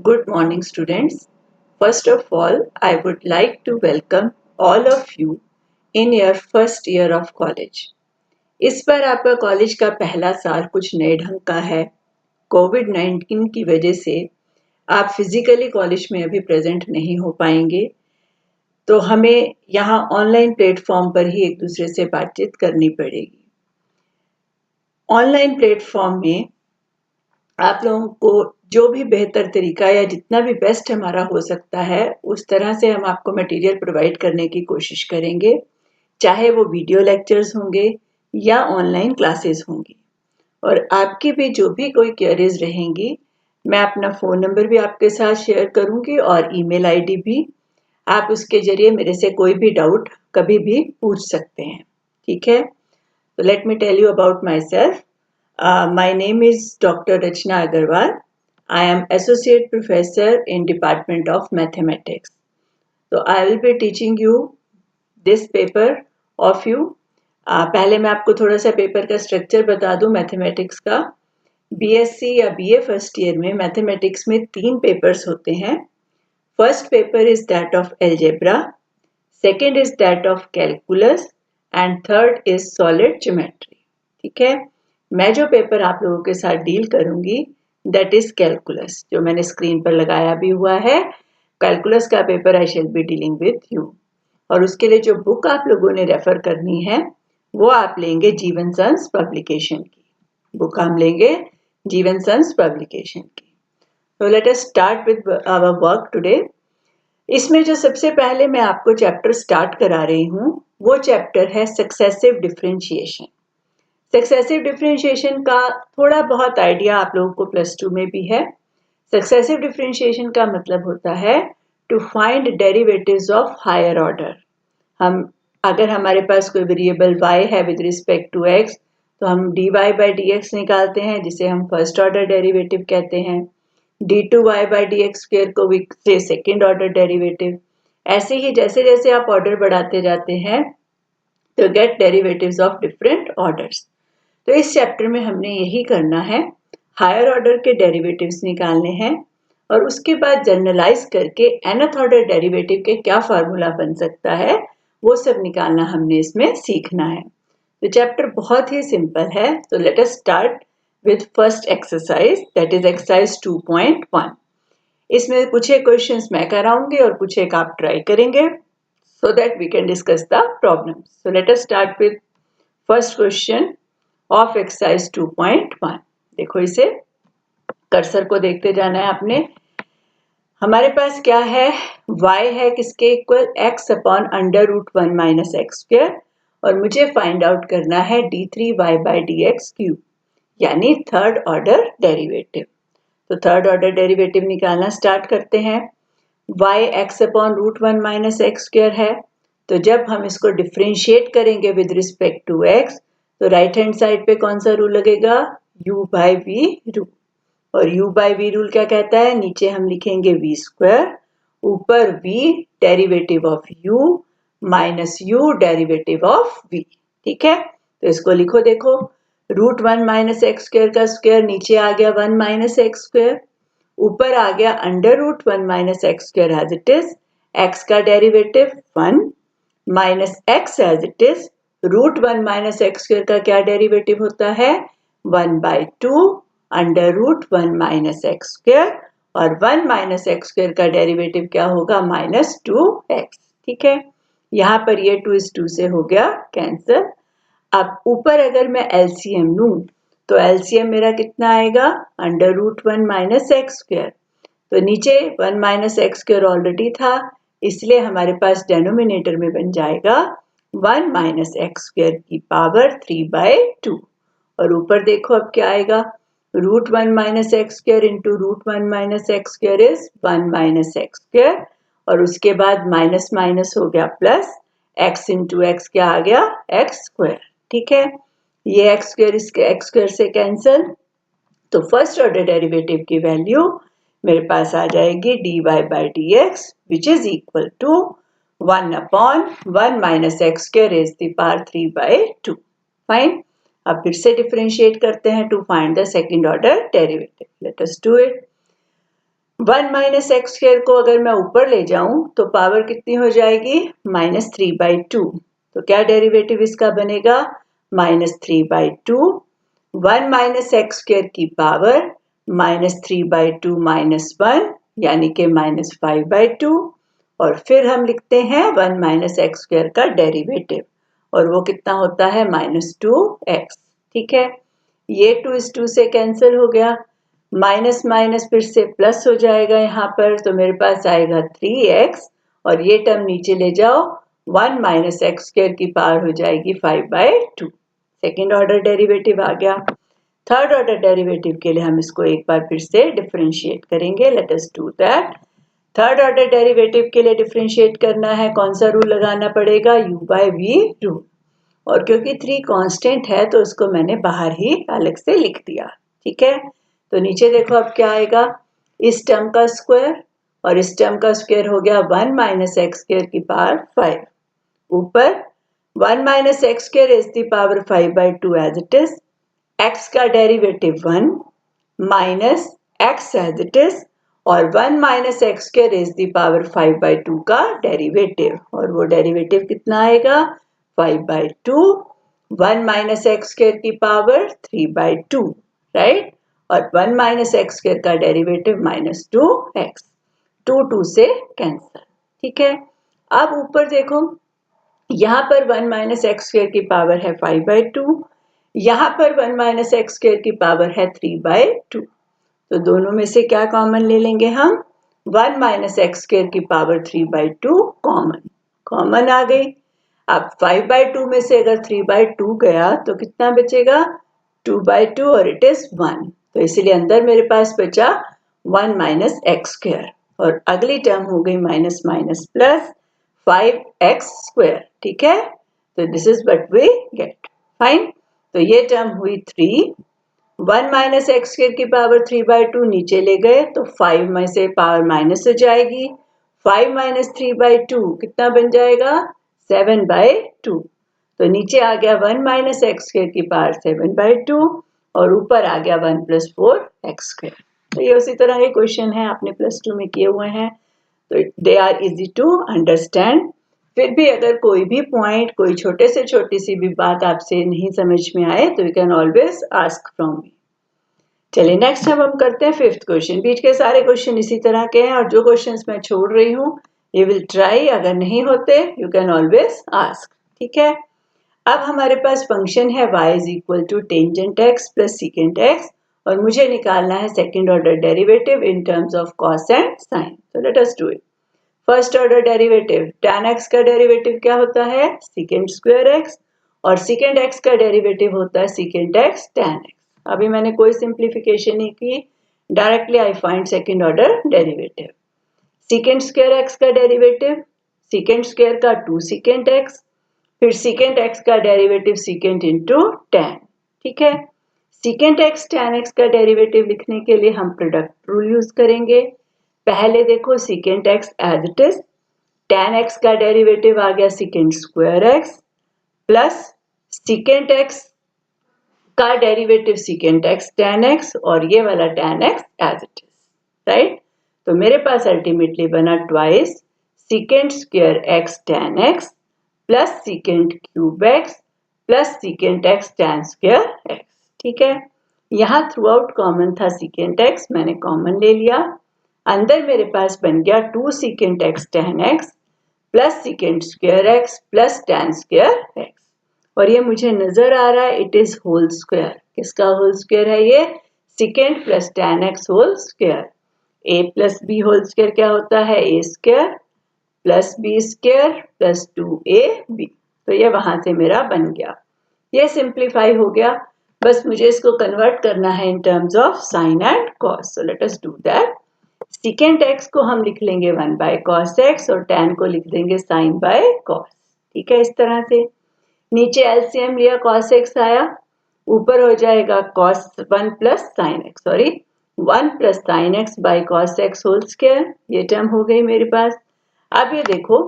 Good morning, students. First of all, I would like to welcome all of you in your first year of college. इस बार आपका college का पहला साल कुछ नए ढंग का है। कोविड-19 की वजह से आप फिजिकली कॉलेज में अभी प्रेजेंट नहीं हो पाएंगे, तो हमें यहाँ ऑनलाइन प्लेटफॉर्म पर ही एक दूसरे से बातचीत करनी पड़ेगी। ऑनलाइन प्लेटफॉर्म में आप लोगों को जो भी बेहतर तरीका या जितना भी बेस्ट हमारा हो सकता है उस तरह से हम आपको मटेरियल प्रोवाइड करने की कोशिश करेंगे, चाहे वो वीडियो लेक्चर्स होंगे या ऑनलाइन क्लासेस होंगी। और आपकी भी जो भी कोई क्वेरीज रहेंगी, मैं अपना फ़ोन नंबर भी आपके साथ शेयर करूंगी और ईमेल आईडी भी। आप उसके जरिए मेरे से कोई भी डाउट कभी भी पूछ सकते हैं, ठीक है? तो let me tell you about myself. My name is Dr. Rachna Agarwal. I am Associate Professor in Department of Mathematics. So I will be teaching you this paper of you. पहले मैं आपको थोड़ा सा paper का structure बता दूं mathematics का। BSc या बीए फर्स्ट ईयर में मैथमेटिक्स में 3 पेपर्स होते हैं। First paper is that of algebra, second is that of calculus and third is solid geometry, ठीक है? मैं जो पेपर आप लोगों के साथ डील करूंगी दैट इज कैलकुलस, जो मैंने स्क्रीन पर लगाया भी हुआ है। कैलकुलस का paper I shall be dealing with you. और उसके लिए जो बुक आप लोगों ने रेफर करनी है वो आप लेंगे जीवन सन्स पब्लिकेशन की। बुक हम लेंगे जीवन सन्स पब्लिकेशन की। तो let us start with our work today. इसमें जो सबसे पहले मैं आपको चैप्टर स्टार्ट करा रही हूँ वो चैप्टर है सक्सेसिव डिफरेंशिएशन। सक्सेसिव डिफरेंशिएशन का थोड़ा बहुत आइडिया आप लोगों को प्लस 2 में भी है। सक्सेसिव डिफरेंशिएशन का मतलब होता है to find derivatives of higher order. हम अगर हमारे पास कोई वेरिएबल y है विद रिस्पेक्ट टू x, तो हम dy बाई dx निकालते हैं, जिसे हम फर्स्ट ऑर्डर डेरिवेटिव कहते हैं। d2y बाई dx स्क्वायर को भी से सेकेंड ऑर्डर डेरिवेटिव। ऐसे ही जैसे जैसे आप ऑर्डर बढ़ाते जाते हैं तो get derivatives of different orders. तो इस चैप्टर में हमने यही करना है, हायर ऑर्डर के डेरिवेटिव्स निकालने हैं और उसके बाद जनरलाइज करके nth ऑर्डर डेरिवेटिव के क्या फार्मूला बन सकता है वो सब निकालना हमने इसमें सीखना है। तो चैप्टर बहुत ही सिंपल है। तो let us start with first exercise, that is exercise 2.1। इसमें कुछ एक क्वेश्चंस मैं कराऊंगी और कुछ एक आप ट्राई करेंगे so that we can discuss the problems. So let us start with first question of exercise 2.1. देखो, इसे कर्सर को देखते जाना है आपने। हमारे पास क्या है, y है किसके equal, x upon under root 1 minus X square, और मुझे फाइंड आउट करना है d3y बाई dx क्यूब, यानी थर्ड ऑर्डर डेरिवेटिव। तो थर्ड ऑर्डर डेरिवेटिव निकालना स्टार्ट करते हैं। y x upon root 1 minus X square है, तो जब हम इसको डिफरेंशिएट करेंगे विद रिस्पेक्ट टू x, तो राइट हैंड साइड पे कौन सा रूल लगेगा, u बाई v रूल। और u बाई v रूल क्या कहता है, नीचे हम लिखेंगे v स्क्वायर, ऊपर v derivative of u minus u derivative of v, ठीक है? तो इसको लिखो, देखो रूट 1 माइनस एक्स स्क्वायर का स्क्वायर नीचे आ गया 1 माइनस एक्स स्क्वायर, ऊपर आ गया under root 1 minus X square as it is, x का derivative 1 minus x as it is, root 1 minus X square का क्या डेरिवेटिव होता है, 1 by 2 under root 1 minus X square, और 1 माइनस एक्स स्क्वायर का डेरिवेटिव क्या होगा, माइनस 2x, ठीक है? यहाँ पर ये 2 इस 2 से हो गया कैंसिल। अब ऊपर अगर मैं एलसीएम लूं तो एलसीएम मेरा कितना आएगा, under root 1 minus X square, तो नीचे 1 माइनस एक्स स्क्वायर ऑलरेडी था, इसलिए हमारे पास डेनोमिनेटर में बन जाएगा 1 माइनस एक्स स्क्वायर की पावर 3 बाई 2, और ऊपर देखो अब क्या आएगा, root 1 minus X square into root 1 minus X square is 1 minus X square, और उसके बाद माइनस माइनस हो गया प्लस, x इंटू एक्स क्या आ गया, एक्स स्क्वायर, ठीक है? ये एक्स स्क्वायर इसके एक्स स्क्वायर से कैंसिल, तो फर्स्ट ऑर्डर डेरिवेटिव की वैल्यू मेरे पास आ जाएगी dy by dx which is equal to 1 upon 1 minus X square is the power 3 by 2। Fine, अब फिर से डिफरेंशिएट करते हैं to find the second order derivative. Let us do it. 1 minus X square को अगर मैं ऊपर ले जाऊं तो पावर कितनी हो जाएगी -3/2। तो क्या डेरिवेटिव इसका बनेगा -3/2। 1 माइनस एक्स स्क्वायर की पावर -3/2 -1 यानी कि -5/2। और फिर हम लिखते हैं 1 माइनस एक्स स्क्वायर का डेरिवेटिव और वो कितना होता है -2x। ठीक है, ये 2 इस 2 से कैंसिल हो गया, माइनस माइनस फिर से प्लस हो जाएगा यहाँ पर, तो मेरे पास आएगा 3x और ये टर्म नीचे ले जाओ 1 माइनस एक्स स्क्वायर की पावर हो जाएगी 5/2। सेकेंड ऑर्डर डेरिवेटिव आ गया। थर्ड ऑर्डर डेरिवेटिव के लिए हम इसको एक बार फिर से डिफरेंशिएट करेंगे। Late us do that. Third order derivative के लिए डिफरेंशिएट करना है, कौन सा रूल लगाना पड़ेगा, u/v रूल। और क्योंकि 3 कांस्टेंट है तो उसको मैंने बाहर ही अलग से लिख दिया। ठीक है, तो नीचे देखो अब क्या आएगा, इस टर्म का स्क्वायर और इस टर्म का स्क्वायर हो गया 1 माइनस एक्स स्क्वायर की पावर 5। ऊपर 1 minus X square is the power 5/2 as it is, x का derivative 1 minus x as it is और 1 minus X square is the power 5/2 का डेरिवेटिव, और वो डेरिवेटिव कितना आएगा 5/2। 1 माइनस एक्स स्क्वायर की पावर 3/2, राइट, और 1 माइनस एक्स स्क्वायर का डेरिवेटिव -2x। 2 2 से कैंसिल। ठीक है, अब ऊपर देखो, यहाँ पर 1 माइनस एक्स स्क्वायर की पावर है 5/2, यहाँ पर 1 माइनस एक्स स्क्वायर की पावर है 3/2। तो दोनों में से क्या कॉमन ले लेंगे हम, 1 माइनस एक्स स्क्वायर की पावर 3/2 कॉमन, कॉमन आ गई। अब 5/2 में से अगर 3/2 गया तो कितना बचेगा 2/2 और इट इज 1, तो इसलिए अंदर मेरे पास बचा 1 माइनस एक्स स्क्वायर और अगली टर्म हो गई minus minus plus 5x square. ठीक है, तो this is what we get. Fine, तो ये टर्म हुई 3। 1 माइनस एक्स स्क्वायर की पावर 3/2 नीचे ले गए तो 5 में से पावर माइनस हो जाएगी, 5 माइनस 3/2 कितना बन जाएगा 7/2। तो नीचे आ गया 1 माइनस एक्स स्क्वायर की पावर 7/2 और ऊपर आ गया 1 प्लस 4x स्क्वायर। तो ये उसी तरह के क्वेश्चन है, आपने +2 में किए हुए हैं, तो they are easy to understand. फिर भी अगर कोई भी पॉइंट, कोई छोटे से छोटी सी भी बात आपसे नहीं समझ में आए तो you can always ask from me. चलिए नेक्स्ट हम करते हैं 5th क्वेश्चन। बीच के सारे क्वेश्चन इसी तरह के हैं और जो क्वेश्चंस मैं छोड़ रही हूँ ये विल ट्राई, अगर नहीं होते यू कैन ऑलवेज आस्क। ठीक है, अब हमारे पास फंक्शन है y is equal to tangent x plus secant x और मुझे निकालना है second order derivative in terms of cos and sine. तो let us do it. First order derivative, tan x का डेरिवेटिव क्या होता है सीकेंट स्क्वायर x और सीकेंट x का डेरिवेटिव होता है सीकेंट x tan x। अभी मैंने कोई सिंप्लीफिकेशन नहीं की, directly I find second order derivative. Secant square x का डेरिवेटिव सीकेंट स्क्वायर का 2 सीकेंट x, फिर सीकेंट x का डेरिवेटिव सीकेंट इंटू tan। ठीक है, सीकेंट x tan x का डेरिवेटिव लिखने के लिए हम प्रोडक्ट रूल यूज करेंगे। पहले देखो secant x as it is, tan x का डेरिवेटिव आ गया secant square x plus secant x का derivative secant x tan x और ये वाला tan x as it is, right. तो मेरे पास अल्टीमेटली बना twice secant square x tan x plus secant cube x plus secant x tan square x। ठीक है, यहाँ थ्रू आउट कॉमन था सीकेंट x, मैंने कॉमन ले लिया। अंदर मेरे पास बन गया 2 secant x tan x plus secant square x plus tan square x और ये मुझे नजर आ रहा है इट इज होल स्क्वायर। किसका होल स्क्वायर है ये, secant plus tan x whole square. a plus B whole square क्या होता है a square plus B square plus 2ab। तो ये वहां से मेरा बन गया, ये सिंप्लीफाई हो गया। बस मुझे इसको कन्वर्ट करना है इन terms of sine and cos, so let us do that. Secant x को हम लिख लेंगे 1/cos x और tan को लिख देंगे sin by cos। ठीक है, इस तरह से नीचे एलसीएम लिया cos x आया, ऊपर हो जाएगा cos 1 plus sine x, sorry 1 plus sine x by cos x whole square, ये टर्म हो गई मेरे पास। अब ये देखो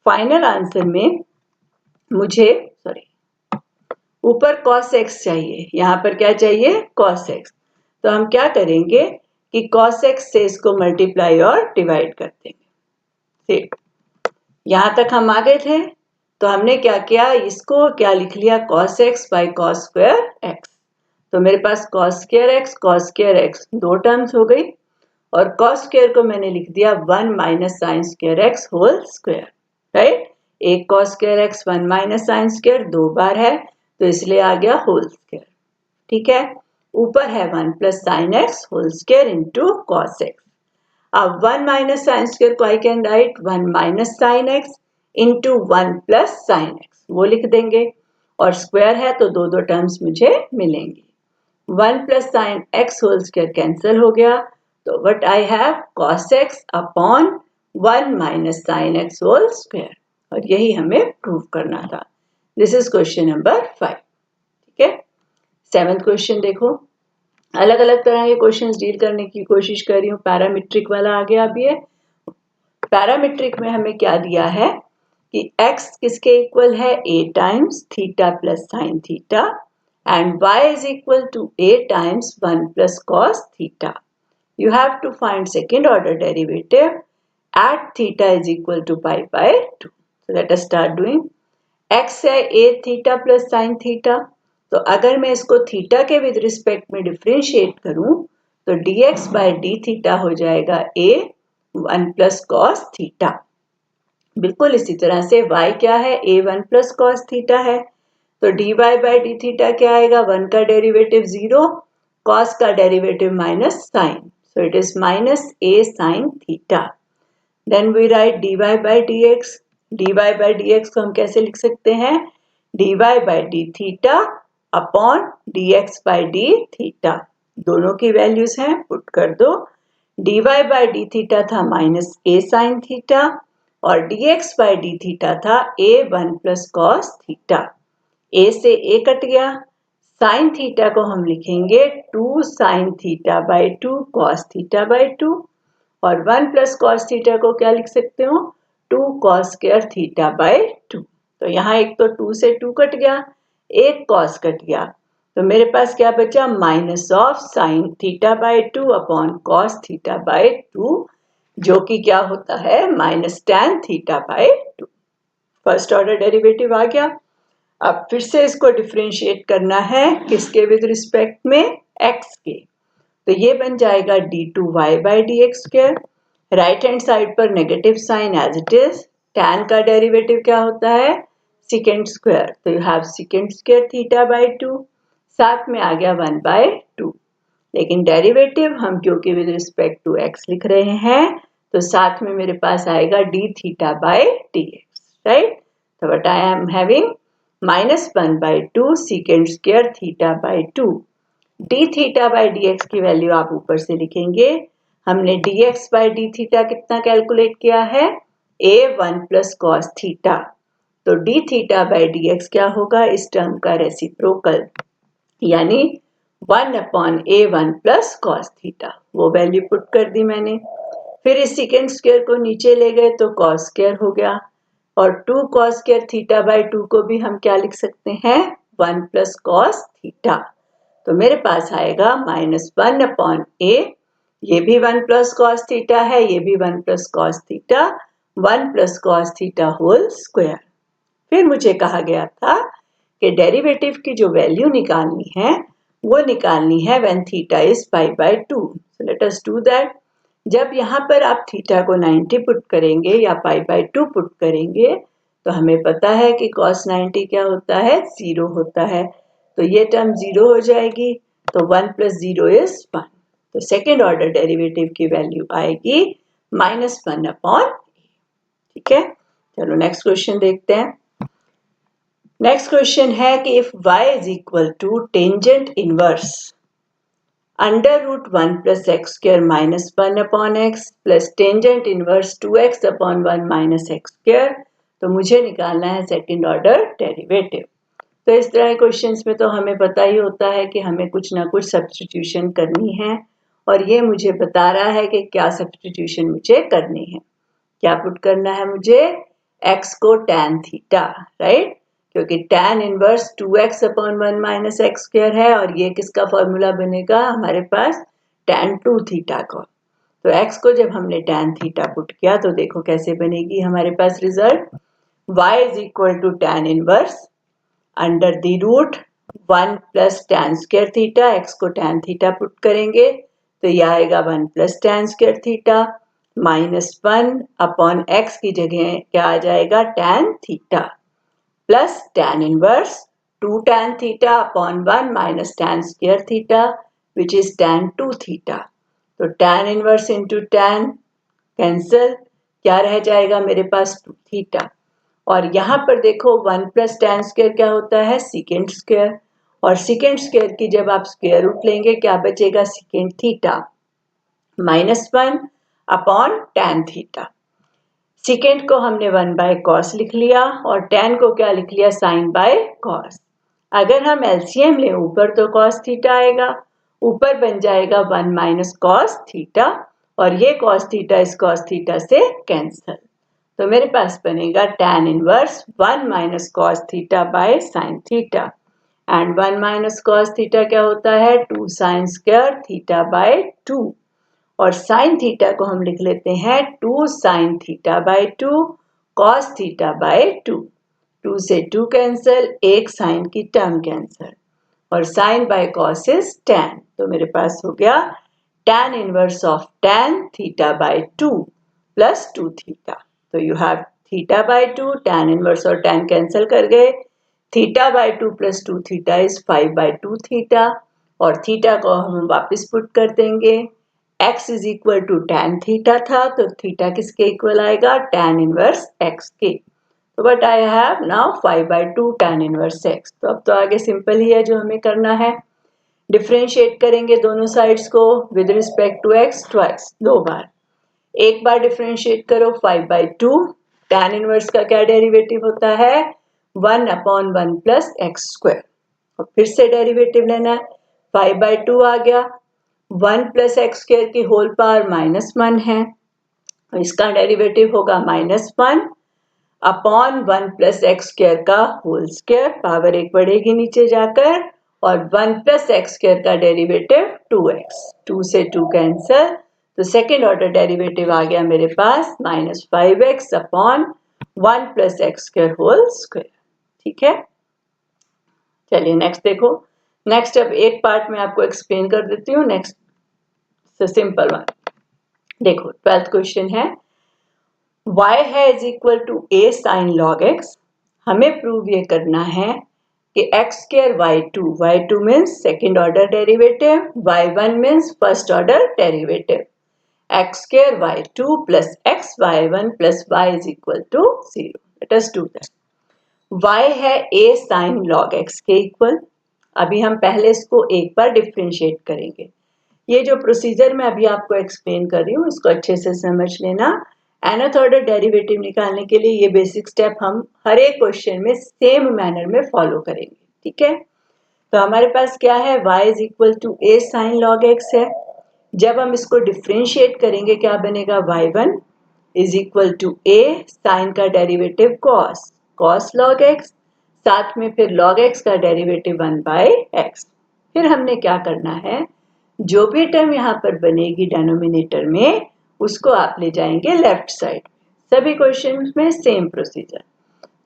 फाइनल आंसर में मुझे ऊपर cos x चाहिए, यहाँ पर क्या चाहिए cos x। तो हम क्या करेंगे, कि cos x से इसको मल्टीप्लाई और डिवाइड कर देंगे। यहां तक हम आ गए थे, तो हमने क्या किया, इसको क्या लिख लिया, cos x by cos square x। तो मेरे पास cos square x दो टर्म्स हो गई और cos square को मैंने लिख दिया 1 minus sin square x whole square, right. एक cos square x 1 minus sin square दो बार है, तो इसलिए आ गया होल स्क्वायर। ठीक है, ऊपर है 1 plus sin x whole square into cos x। अब 1 minus sin square को I can write 1 minus sin x into 1 plus sin x, वो लिख देंगे और स्क्वायर है तो दो दो टर्म्स मुझे मिलेंगी। 1 plus sin x whole square cancel हो गया, तो what I have cos x upon 1 minus sin x whole square, और यही हमें प्रूव करना था। This is question number 5। ठीक है, 7th क्वेश्चन देखो, अलग अलग तरह के क्वेश्चंस डील करने की कोशिश कर रही हूँ। पैरामीट्रिक वाला आ गया। अभी है पैरामीट्रिक में हमें क्या दिया है कि x किसके इक्वल है, a times theta plus sine theta and y is equal to a times 1 plus cos theta. You have to find second order derivative at theta is equal to pi by 2. So let us start doing. x है a theta plus sin theta, तो अगर मैं इसको theta के with respect में differentiate करूं तो dx by d theta हो जाएगा a 1 plus cos theta। बिल्कुल इसी तरह से y क्या है, a 1 plus cos theta है, तो dy by d theta क्या आएगा, 1 का डेरिवेटिव 0, cos का derivative minus sine, so it is minus a sin theta। Then we write dy by dx। dy by dx को हम कैसे लिख सकते हैं, dy by d theta upon dx by d theta, दोनों की वैल्यूज हैं, पुट कर दो। dy by d theta था माइनस a sin theta और dx by d theta था a 1 plus cos theta। a से a कट गया, sin theta को हम लिखेंगे 2 sin theta by 2 cos theta by 2 और 1 प्लस कॉस थीटा को क्या लिख सकते हो, 2 कॉस स्क्वायर थीटा बाय 2। तो यहाँ एक तो 2 से 2 कट गया, एक कॉस कट गया, तो मेरे पास क्या बचा, minus of sine theta by 2 upon cos theta by 2, जो कि क्या होता है minus tan theta by 2। First order derivative आ गया। अब फिर से इसको डिफरेंशिएट करना है, किसके विद रिस्पेक्ट में, x के, तो ये बन जाएगा d2y by dx square. Right hand side पर negative sign as it is, tan का डेरिवेटिव क्या होता है, सेकेंड स्क्वायर, तो you have second square theta by 2, साथ में आ गया 1 बाय 2, लेकिन डेरिवेटिव हम क्योंकि विद रिस्पेक्ट टू x लिख रहे हैं, तो साथ में मेरे पास आएगा d theta by dx, right. तो what I am having, minus 1 by 2 second square theta by 2। d theta by D X की वैल्यू आप ऊपर से लिखेंगे। हमने dx बाई डी थीटा कितना कैलकुलेट किया है, a 1 प्लस कॉस थीटा, तो d theta by D X क्या होगा, इस टर्म का रेसिप्रोकल, यानी 1 upon a 1 plus cos theta, वो वैल्यू पुट कर दी मैंने। फिर इस सेकेंड स्क्वायर को नीचे ले गए तो कॉस स्क्वायर हो गया, और 2 कॉस स्क्वायर थीटा बाई 2 को भी हम क्या लिख सकते हैं, 1 प्लस कॉस थीटा, तो मेरे पास आएगा माइनस 1 अपॉन ए, ये भी 1 प्लस कॉस थीटा है, ये भी 1 plus cos theta, 1 plus cos theta whole square. फिर मुझे कहा गया था कि डेरिवेटिव की जो वैल्यू निकालनी है वो निकालनी है when theta is pi by 2। So let us do that. जब यहाँ पर आप थीटा को 90 पुट करेंगे या पाई बाय 2 पुट करेंगे, तो हमें पता है कि cos 90 क्या होता है, 0 होता है, तो ये टर्म 0 हो जाएगी, तो 1 प्लस 0 इज 1, तो सेकेंड ऑर्डर डेरिवेटिव की वैल्यू आएगी माइनस 1 अपॉन। ठीक है, चलो नेक्स्ट क्वेश्चन देखते हैं। नेक्स्ट क्वेश्चन है कि if y is equal to tangent inverse under root 1 plus X square minus 1 upon X plus tangent inverse 2x upon 1 minus X square, तो मुझे निकालना है सेकेंड ऑर्डर डेरिवेटिव। तो इस तरह के क्वेश्चंस में तो हमें पता ही होता है कि हमें कुछ ना कुछ सब्स्टिट्यूशन करनी है, और ये मुझे बता रहा है कि क्या सब्स्टिट्यूशन मुझे करनी है। क्या पुट करना है मुझे, x को tan थीटा, राइट, क्योंकि tan inverse 2x upon 1 minus X square है, और ये किसका फॉर्मूला बनेगा हमारे पास, tan 2 थीटा को। तो x को जब हमने tan थीटा पुट किया तो देखो कैसे बनेगी हमारे पास result, y is equal to tan inverse under the root 1 plus tan square theta, x को tan थीटा पुट करेंगे तो यह आएगा 1 plus tan square theta -1 upon x की जगह क्या आ जाएगा tan theta plus tan inverse 2 tan theta upon 1 minus tan square theta which is tan 2 theta. तो tan inverse into tan cancel, क्या रह जाएगा मेरे पास 2 थीटा। और यहाँ पर देखो 1 प्लस tan स्क्वायर क्या होता है सीकेंड स्क्वायर, और सीकेंड स्क्वायर की जब आप स्क्वायर रूट लेंगे क्या बचेगा secant theta -1 upon tan theta. सीकेंड को हमने 1 बाय कॉस लिख लिया और tan को क्या लिख लिया साइन बाय कॉस। अगर हम एलसीएम लें ऊपर तो cos थीटा आएगा, ऊपर बन जाएगा 1 माइनस cos थीटा और ये cos थीटा इस cos थीटा से कैंसिल। तो मेरे पास बनेगा tan inverse 1 minus cos theta bye sin theta and 1 minus cos theta क्या होता है 2 sin स्क्वायर थीटा बाय 2 और sin थीटा को हम लिख लेते हैं 2 sin theta by 2 cos theta by 2। 2 से 2 कैंसिल, एक sin की टर्म कैंसिल और sin by cos is tan। तो मेरे पास हो गया tan इनवर्स of tan theta by 2 plus 2 theta. तो you have theta by 2, tan inverse और tan कैंसिल कर गए, theta by 2 plus 2 theta is 5 by 2 theta और थीटा को हम वापस पुट कर देंगे, x is equal to tan theta था तो थीटा किसके इक्वल आएगा tan इनवर्स x के। तो but I have now 5 by 2 tan inverse x। तो अब तो आगे सिंपल ही है जो हमें करना है, डिफरेंशिएट करेंगे दोनों साइड्स को with respect to x twice, दो बार। एक बार डिफरेंशिएट करो 5 बाय 2, tan इनवर्स का क्या डेरिवेटिव होता है 1 अपॉन 1 प्लस एक्स स्क्वायर और फिर से डेरिवेटिव लेना है, 5 बाय 2 आ गया, 1 प्लस एक्स स्क्वायर की होल पावर -1 है तो इसका डेरिवेटिव होगा -1 अपॉन 1 प्लस एक्स स्क्वायर का होल स्क्वायर, पावर एक बढ़ेगी नीचे जाकर और 1 प्लस एक्स स्क्वायर का डेरिवेटिव 2x, 2 से 2 कैंसिल तो सेकेंड ऑर्डर डेरिवेटिव आ गया मेरे पास -5x upon 1 plus X square whole square. ठीक है, चलिए नेक्स्ट देखो। नेक्स्ट अब एक पार्ट में आपको एक्सप्लेन कर देती हूँ, नेक्स्ट सिंपल वन देखो। 12th क्वेश्चन है y है is equal to a sine log x। हमें प्रूव ये करना है कि x square y2 means second order derivative, y1 means first order derivative, x square y2 plus x y1 plus y is equal to 0। Let us do that. y है a sine log x के equal. अभी हम पहले इसको एक बार differentiate करेंगे। ये जो प्रोसीजर मैं अभी आपको एक्सप्लेन कर रही हूँ इसको अच्छे से समझ लेना। nth ऑर्डर डेरिवेटिव निकालने के लिए ये बेसिक स्टेप हम हर एक क्वेश्चन में सेम मैनर में फॉलो करेंगे। ठीक है, तो हमारे पास क्या है y is equal to a sine log x है। जब हम इसको डिफरेंशिएट करेंगे क्या बनेगा y1 is equal to a sine का डेरिवेटिव cos लॉग x, साथ में फिर log x का डेरिवेटिव 1 बाय x। फिर हमने क्या करना है, जो भी टर्म यहाँ पर बनेगी डिनोमिनेटर में उसको आप ले जाएंगे लेफ्ट साइड। सभी क्वेश्चन में सेम प्रोसीजर।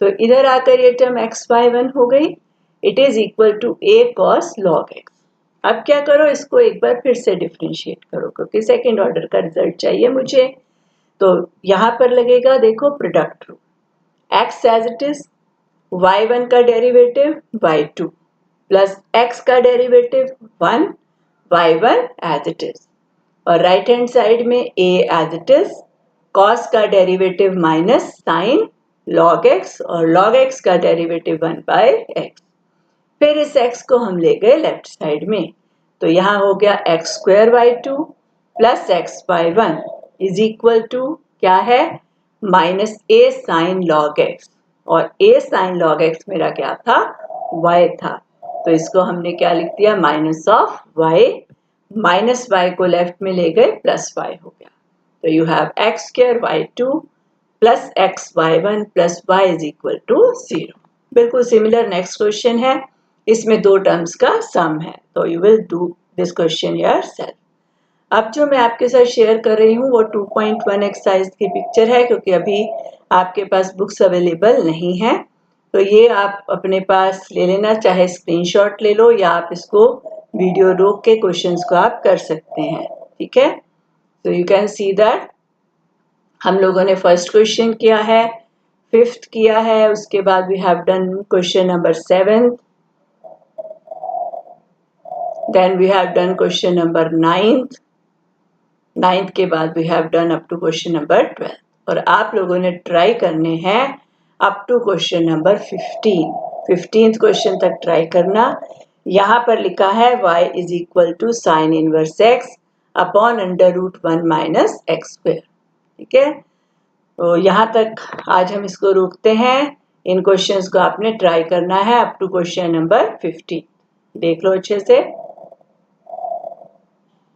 तो इधर आकर ये टर्म xy1 हो गई, it is equal to a cos log x। अब क्या करो, इसको एक बार फिर से डिफरेंशिएट करो क्योंकि सेकेंड ऑर्डर का रिजल्ट चाहिए मुझे। तो यहाँ पर लगेगा देखो product rule, x as it is, y1 का डेरिवेटिव y2 प्लस x का derivative 1 y1 as it is और राइट हैंड साइड में a as it is, cos का derivative minus sine log x और log x का derivative 1 by x। फिर इस x को हम ले गए लेफ्ट साइड में, तो यहाँ हो गया x square y2 plus x y1 is equal to क्या है minus a sine log x और a साइन log x मेरा क्या था y था, तो इसको हमने क्या लिख दिया minus of y, minus y को लेफ्ट में ले गए प्लस y हो गया। तो you have x square y2 plus x y1 plus y is equal to 0। बिल्कुल सिमिलर नेक्स्ट क्वेश्चन है, इसमें दो टर्म्स का सम है, तो you will do this question yourself. अब जो मैं आपके साथ शेयर कर रही हूँ वो 2.1 एक्सरसाइज की पिक्चर है, क्योंकि अभी आपके पास बुक्स अवेलेबल नहीं है। तो ये आप अपने पास ले लेना, चाहे स्क्रीनशॉट ले लो या आप इसको वीडियो रोक के क्वेश्चंस को आप कर सकते हैं। ठीक है, तो यू कैन सी दैट हम लोगों ने फर्स्ट क्वेश्चन किया है, फिफ्थ किया है, उसके बाद we have done question number 7, then we have done question number 9th के बाद we have done up to question number 12, और आप लोगों ने ट्राई करने हैं up to question number 15th question तक ट्राई करना। यहाँ पर लिखा है y is equal to sine inverse x upon under root 1 minus x square. ठीक है, तो यहाँ तक आज हम इसको रोकते हैं। इन क्वेश्चंस को आपने ट्राई करना है अप टू क्वेश्चन नंबर 15। देख लो अच्छे से।